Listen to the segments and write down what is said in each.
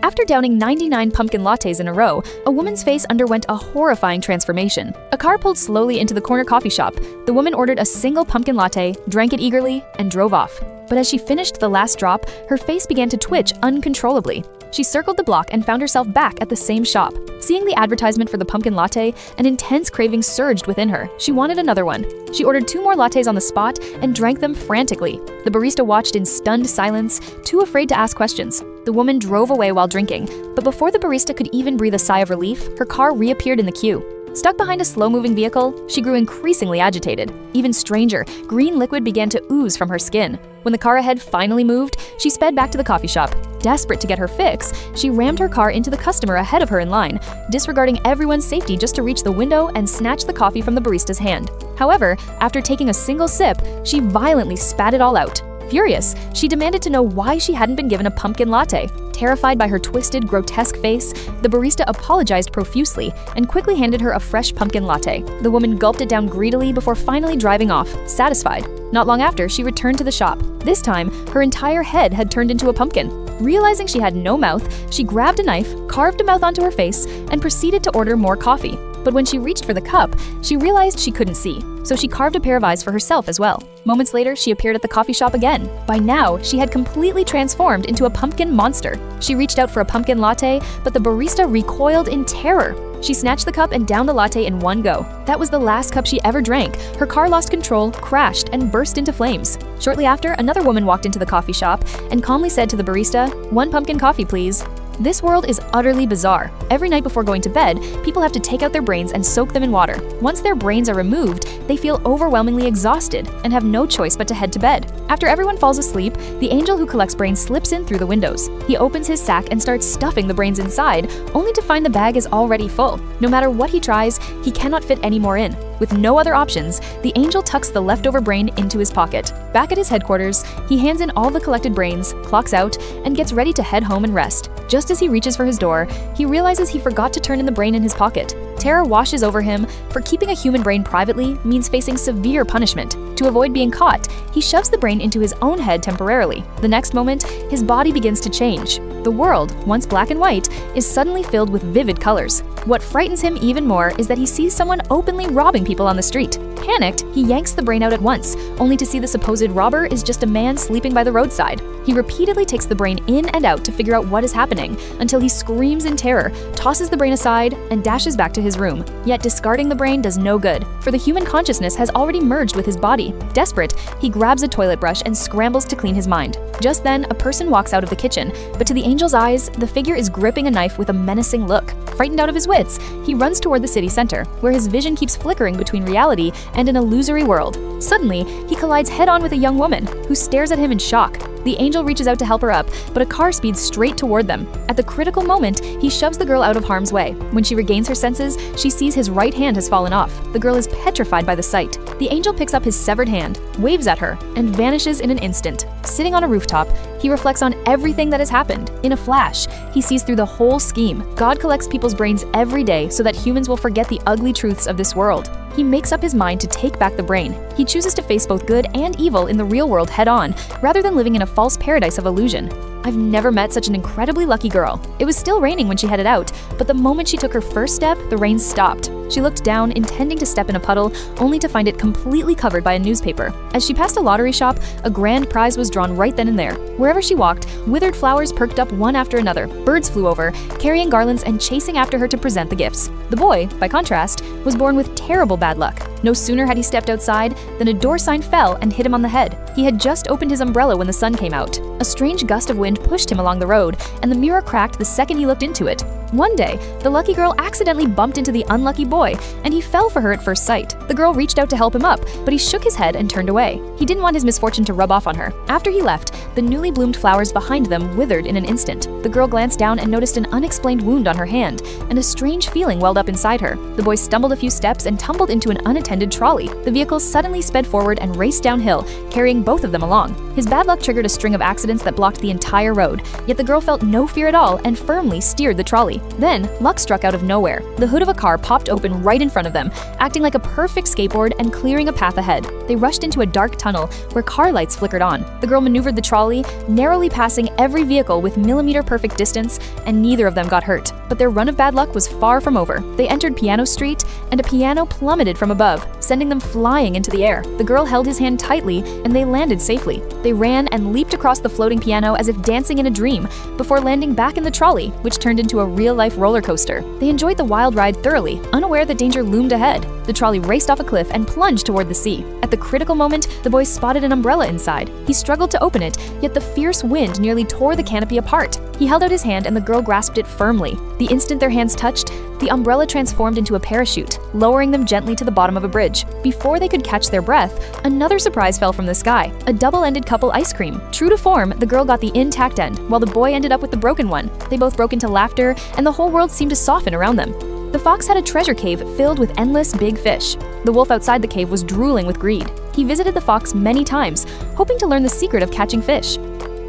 After downing 99 pumpkin lattes in a row, a woman's face underwent a horrifying transformation. A car pulled slowly into the corner coffee shop. The woman ordered a single pumpkin latte, drank it eagerly, and drove off. But as she finished the last drop, her face began to twitch uncontrollably. She circled the block and found herself back at the same shop. Seeing the advertisement for the pumpkin latte, an intense craving surged within her. She wanted another one. She ordered 2 more lattes on the spot and drank them frantically. The barista watched in stunned silence, too afraid to ask questions. The woman drove away while drinking, but before the barista could even breathe a sigh of relief, her car reappeared in the queue. Stuck behind a slow-moving vehicle, she grew increasingly agitated. Even stranger, green liquid began to ooze from her skin. When the car ahead finally moved, she sped back to the coffee shop. Desperate to get her fix, she rammed her car into the customer ahead of her in line, disregarding everyone's safety just to reach the window and snatch the coffee from the barista's hand. However, after taking a single sip, she violently spat it all out. Furious, she demanded to know why she hadn't been given a pumpkin latte. Terrified by her twisted, grotesque face, the barista apologized profusely and quickly handed her a fresh pumpkin latte. The woman gulped it down greedily before finally driving off, satisfied. Not long after, she returned to the shop. This time, her entire head had turned into a pumpkin. Realizing she had no mouth, she grabbed a knife, carved a mouth onto her face, and proceeded to order more coffee. But when she reached for the cup, she realized she couldn't see, so she carved a pair of eyes for herself as well. Moments later, she appeared at the coffee shop again. By now, she had completely transformed into a pumpkin monster. She reached out for a pumpkin latte, but the barista recoiled in terror. She snatched the cup and downed the latte in one go. That was the last cup she ever drank. Her car lost control, crashed, and burst into flames. Shortly after, another woman walked into the coffee shop and calmly said to the barista, "1 pumpkin coffee, please." This world is utterly bizarre. Every night before going to bed, people have to take out their brains and soak them in water. Once their brains are removed, they feel overwhelmingly exhausted and have no choice but to head to bed. After everyone falls asleep, the angel who collects brains slips in through the windows. He opens his sack and starts stuffing the brains inside, only to find the bag is already full. No matter what he tries, he cannot fit any more in. With no other options, the angel tucks the leftover brain into his pocket. Back at his headquarters, he hands in all the collected brains, clocks out, and gets ready to head home and rest. Just as he reaches for his door, he realizes he forgot to turn in the brain in his pocket. Terror washes over him, for keeping a human brain privately means facing severe punishment. To avoid being caught, he shoves the brain into his own head temporarily. The next moment, his body begins to change. The world, once black and white, is suddenly filled with vivid colors. What frightens him even more is that he sees someone openly robbing people on the street. Panicked, he yanks the brain out at once, only to see the supposed robber is just a man sleeping by the roadside. He repeatedly takes the brain in and out to figure out what is happening, until he screams in terror, tosses the brain aside, and dashes back to his room. Yet discarding the brain does no good, for the human consciousness has already merged with his body. Desperate, he grabs a toilet brush and scrambles to clean his mind. Just then, a person walks out of the kitchen, but to the angel's eyes, the figure is gripping a knife with a menacing look. Frightened out of his wits, he runs toward the city center, where his vision keeps flickering between reality and an illusory world. Suddenly, he collides head-on with a young woman, who stares at him in shock. The angel reaches out to help her up, but a car speeds straight toward them. At the critical moment, he shoves the girl out of harm's way. When she regains her senses, she sees his right hand has fallen off. The girl is petrified by the sight. The angel picks up his severed hand, waves at her, and vanishes in an instant. Sitting on a rooftop, he reflects on everything that has happened. In a flash, he sees through the whole scheme. God collects people's brains every day so that humans will forget the ugly truths of this world. He makes up his mind to take back the brain. He chooses to face both good and evil in the real world head-on, rather than living in a false paradise of illusion. I've never met such an incredibly lucky girl. It was still raining when she headed out, but the moment she took her first step, the rain stopped. She looked down, intending to step in a puddle, only to find it completely covered by a newspaper. As she passed a lottery shop, a grand prize was drawn right then and there. Wherever she walked, withered flowers perked up one after another. Birds flew over, carrying garlands and chasing after her to present the gifts. The boy, by contrast, was born with terrible bad luck. No sooner had he stepped outside than a door sign fell and hit him on the head. He had just opened his umbrella when the sun came out. A strange gust of wind pushed him along the road, and the mirror cracked the second he looked into it. One day, the lucky girl accidentally bumped into the unlucky boy, and he fell for her at first sight. The girl reached out to help him up, but he shook his head and turned away. He didn't want his misfortune to rub off on her. After he left, the newly bloomed flowers behind them withered in an instant. The girl glanced down and noticed an unexplained wound on her hand, and a strange feeling welled up inside her. The boy stumbled a few steps and tumbled into an unattended trolley. The vehicle suddenly sped forward and raced downhill, carrying both of them along. His bad luck triggered a string of accidents that blocked the entire road, yet the girl felt no fear at all and firmly steered the trolley. Then, luck struck out of nowhere. The hood of a car popped open right in front of them, acting like a perfect skateboard and clearing a path ahead. They rushed into a dark tunnel where car lights flickered on. The girl maneuvered the trolley, narrowly passing every vehicle with millimeter-perfect distance, and neither of them got hurt. But their run of bad luck was far from over. They entered Piano Street, and a piano plummeted from above, sending them flying into the air. The girl held his hand tightly, and they landed safely. They ran and leaped across the floating piano as if dancing in a dream, before landing back in the trolley, which turned into a real-life roller coaster. They enjoyed the wild ride thoroughly, unaware that danger loomed ahead. The trolley raced off a cliff and plunged toward the sea. At the critical moment, the boys spotted an umbrella inside. He struggled to open it, yet the fierce wind nearly tore the canopy apart. He held out his hand and the girl grasped it firmly. The instant their hands touched, the umbrella transformed into a parachute, lowering them gently to the bottom of a bridge. Before they could catch their breath, another surprise fell from the sky, a double-ended couple ice cream. True to form, the girl got the intact end, while the boy ended up with the broken one. They both broke into laughter, and the whole world seemed to soften around them. The fox had a treasure cave filled with endless big fish. The wolf outside the cave was drooling with greed. He visited the fox many times, hoping to learn the secret of catching fish.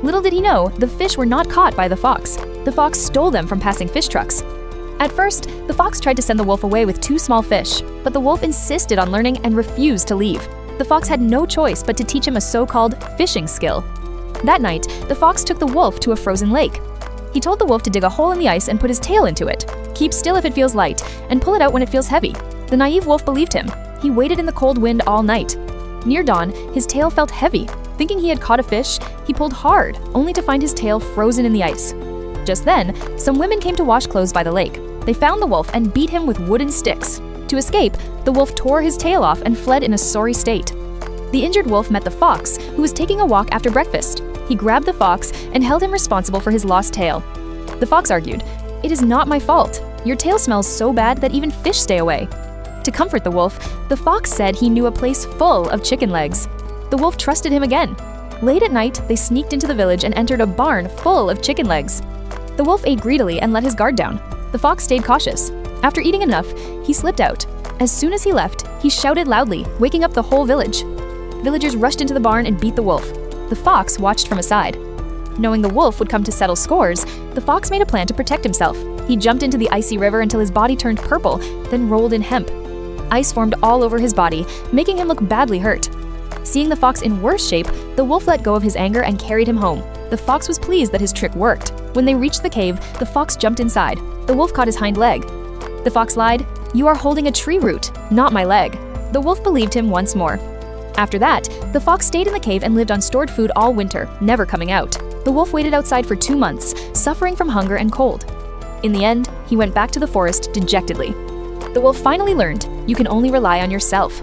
Little did he know, the fish were not caught by the fox. The fox stole them from passing fish trucks. At first, the fox tried to send the wolf away with 2 small fish, but the wolf insisted on learning and refused to leave. The fox had no choice but to teach him a so-called fishing skill. That night, the fox took the wolf to a frozen lake. He told the wolf to dig a hole in the ice and put his tail into it. Keep still if it feels light, and pull it out when it feels heavy. The naive wolf believed him. He waited in the cold wind all night. Near dawn, his tail felt heavy. Thinking he had caught a fish, he pulled hard, only to find his tail frozen in the ice. Just then, some women came to wash clothes by the lake. They found the wolf and beat him with wooden sticks. To escape, the wolf tore his tail off and fled in a sorry state. The injured wolf met the fox, who was taking a walk after breakfast. He grabbed the fox and held him responsible for his lost tail. The fox argued, "It is not my fault. Your tail smells so bad that even fish stay away." To comfort the wolf, the fox said he knew a place full of chicken legs. The wolf trusted him again. Late at night, they sneaked into the village and entered a barn full of chicken legs. The wolf ate greedily and let his guard down. The fox stayed cautious. After eating enough, he slipped out. As soon as he left, he shouted loudly, waking up the whole village. Villagers rushed into the barn and beat the wolf. The fox watched from aside. Knowing the wolf would come to settle scores, the fox made a plan to protect himself. He jumped into the icy river until his body turned purple, then rolled in hemp. Ice formed all over his body, making him look badly hurt. Seeing the fox in worse shape, the wolf let go of his anger and carried him home. The fox was pleased that his trick worked. When they reached the cave, the fox jumped inside. The wolf caught his hind leg. The fox lied, "You are holding a tree root, not my leg." The wolf believed him once more. After that, the fox stayed in the cave and lived on stored food all winter, never coming out. The wolf waited outside for 2 months, suffering from hunger and cold. In the end, he went back to the forest dejectedly. The wolf finally learned, you can only rely on yourself.